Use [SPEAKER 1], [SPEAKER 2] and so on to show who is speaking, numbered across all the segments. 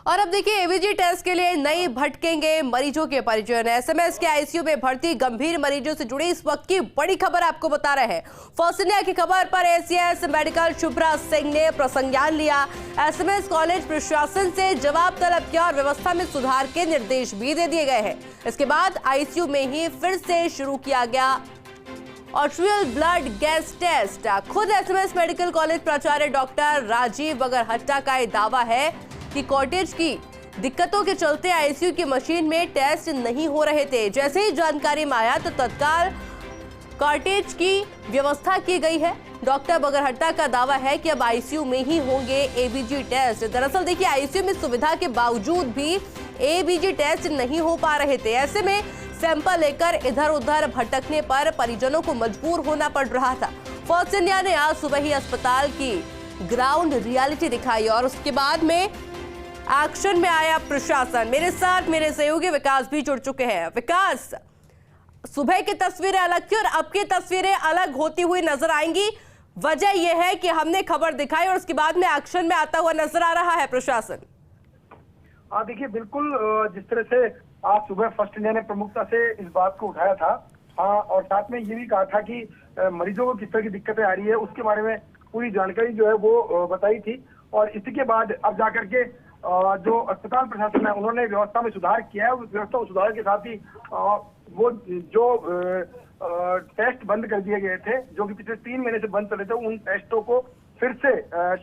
[SPEAKER 1] और अब देखिए एबीजी टेस्ट के लिए नई भटकेंगे मरीजों के परिजन। एसएमएस के आईसीयू में भर्ती गंभीर मरीजों से जुड़ी इस वक्त की बड़ी खबर आपको बता रहे हैं। फर्स्ट इंडिया की खबर पर एसीएस मेडिकल शुभ्रा सिंह ने प्रसंज्ञान लिया। एसएमएस कॉलेज प्रशासन से जवाब तलब किया और व्यवस्था में सुधार के निर्देश भी दे दिए गए हैं। इसके बाद आईसीयू में ही फिर से शुरू किया गया आर्टिफिशियल ब्लड गैस टेस्ट। खुद एसएमएस मेडिकल कॉलेज प्राचार्य डॉक्टर राजीव बगरहट्टा का दावा है कि कॉटेज की दिक्कतों के चलते आईसीयू की मशीन में टेस्ट नहीं हो रहे थे। जैसे ही जानकारी में आया तो तत्काल कॉटेज की व्यवस्था की गई है। डॉक्टर बगरहट्टा का दावा है कि अब आईसीयू में ही होंगे एबीजी टेस्ट। दरअसल देखिए आईसीयू में सुविधा के बावजूद भी एबीजी टेस्ट नहीं हो पा रहे थे। ऐसे में सैंपल लेकर इधर उधर भटकने पर परिजनों को मजबूर होना पड़ रहा था। फर्स्ट इंडिया ने आज सुबह ही अस्पताल की ग्राउंड रियलिटी दिखाई और उसके बाद में एक्शन में आया प्रशासन। मेरे साथ मेरे सहयोगी विकास भी जुड़ चुके हैं। विकास, सुबह की तस्वीरें अलग थी और अब की तस्वीरें अलग होती हुई नजर आएंगी। वजह यह है कि हमने खबर दिखाई और उसके बाद में एक्शन में आता हुआ नजर आ रहा है प्रशासन।
[SPEAKER 2] देखिए बिल्कुल जिस तरह से आज सुबह फर्स्ट इंडिया ने प्रमुखता से इस बात को उठाया था और साथ में ये भी कहा था कि मरीजों को किस तरह की दिक्कतें आ रही है उसके बारे में पूरी जानकारी जो है वो बताई थी। और इसी के बाद अब जाकर के जो अस्पताल प्रशासन है उन्होंने व्यवस्था में सुधार किया है। व्यवस्था में सुधार के साथ ही वो जो टेस्ट बंद कर दिए गए थे जो कि पिछले 3 महीने से बंद चले थे उन टेस्टों को फिर से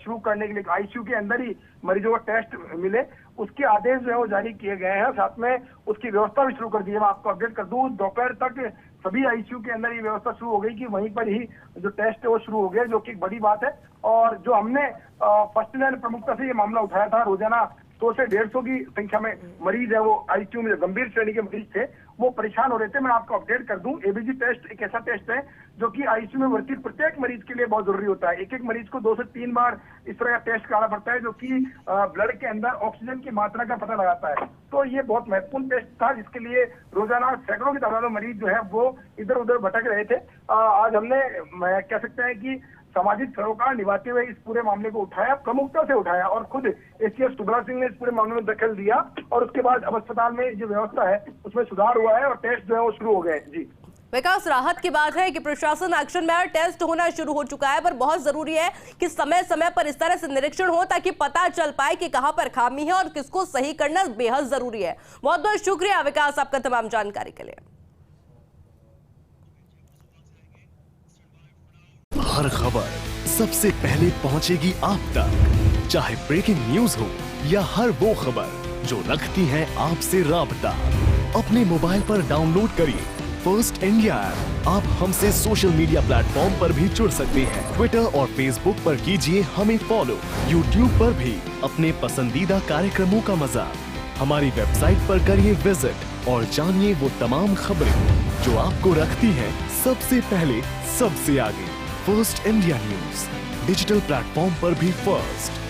[SPEAKER 2] शुरू करने के लिए आईसीयू के अंदर ही मरीजों को टेस्ट मिले उसके आदेश जो है वो जारी किए गए हैं। साथ में उसकी व्यवस्था भी शुरू कर दी है। मैं आपको अपडेट कर दूं, दोपहर तक सभी आईसीयू के अंदर ये व्यवस्था शुरू हो गई कि वहीं पर ही जो टेस्ट है वो शुरू हो गया, जो कि एक बड़ी बात है। और जो हमने फर्स्ट इंडिया ने प्रमुखता से ये मामला उठाया था, रोजाना 100 से 150 की संख्या में मरीज है वो आईसीयू में गंभीर श्रेणी के मरीज थे वो परेशान हो रहे थे। मैं आपको अपडेट कर दूं, एबीजी टेस्ट एक ऐसा टेस्ट है जो कि आईसीयू में भर्ती प्रत्येक मरीज के लिए बहुत जरूरी होता है। एक एक मरीज को 2 से 3 बार इस तरह का टेस्ट कराना पड़ता है जो कि ब्लड के अंदर ऑक्सीजन की मात्रा का पता लगाता है। तो ये बहुत महत्वपूर्ण टेस्ट था जिसके लिए रोजाना सैकड़ों की तादाद में मरीज जो है वो इधर उधर भटक रहे थे। आज हमने कह सकते हैं कि सामाजिक सरोकार निभाते हुए इस पूरे मामले को उठाया, प्रमुखता से उठाया और खुद एसीएस शुभ्रा सिंह ने इस पूरे मामले में दखल दिया और उसके बाद अब अस्पताल में जो व्यवस्था है उसमें सुधार हुआ है और टेस्ट जो है वो शुरू हो गए। जी
[SPEAKER 1] विकास, राहत की बात है कि प्रशासन एक्शन में और टेस्ट होना शुरू हो चुका है, पर बहुत जरूरी है कि समय समय पर इस तरह से निरीक्षण हो ताकि पता चल पाए कि कहां पर खामी है और किसको सही करना बेहद जरूरी है। बहुत बहुत शुक्रिया विकास आपका तमाम जानकारी के लिए।
[SPEAKER 3] हर खबर सबसे पहले पहुंचेगी आप तक, चाहे ब्रेकिंग न्यूज हो या हर वो खबर जो रखती है आपसे राबता। अपने मोबाइल पर डाउनलोड करिए फर्स्ट इंडिया ऐप। आप हमसे सोशल मीडिया प्लेटफॉर्म पर भी जुड़ सकते हैं। ट्विटर और फेसबुक पर कीजिए हमें फॉलो। यूट्यूब पर भी अपने पसंदीदा कार्यक्रमों का मजा। हमारी वेबसाइट पर करिए विजिट और जानिए वो तमाम खबरें जो आपको रखती हैं सबसे पहले सबसे आगे। First India news digital platform पर भी फर्स्ट।